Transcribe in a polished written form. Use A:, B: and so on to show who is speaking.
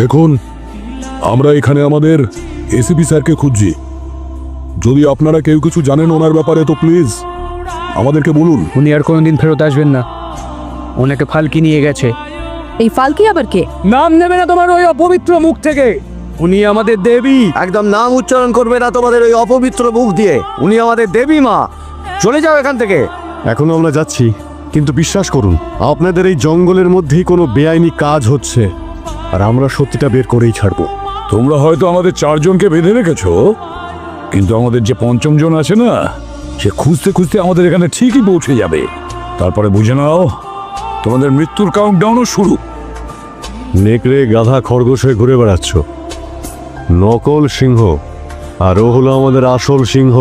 A: দেখুন, আমরা এখানে আমাদের এসিপি স্যারকে খুঁজছি। যদি আপনারা কেউ কিছু জানেন ওনার ব্যাপারে তো প্লিজ আমাদেরকে বলুন।
B: উনি আর কোনোদিন ফেরত আসবেন না। ওনাকে ফালকি নিয়ে গেছে।
C: এই ফালকি আবার কে?
B: নাম নেবে না তোমার ওই অপবিত্র মুখ থেকে। উনি আমাদের দেবী।
D: একদম নাম উচ্চারণ করবে না তোমাদের ওই অপবিত্র মুখ দিয়ে। উনি আমাদের দেবী মা। চলে যাও এখান থেকে।
E: এখনো আমরা যাচ্ছি, কিন্তু বিশ্বাস করুন আপনাদের এই জঙ্গলের মধ্যেই কোনো বেআইনি কাজ হচ্ছে, আর আমরা সত্যিটা বের করেই ছাড়বো।
A: তোমরা হয়তো আমাদের 4 জনকে বেঁধে রেখেছো, কিন্তু আমাদের যে 5ম জন আছে না, সে খুঁজতে খুঁজতে আমাদের এখানে ঠিকই পৌঁছে যাবে। তারপরে বুঝে নাও তোমাদের মৃত্যুর কাউন্টডাউনও শুরু।
E: নেকড়ে গাধা খরগোশ হয়ে ঘুরে বেড়াচ্ছ। নকল সিংহ আর ও হলো আমাদের আসল সিংহ।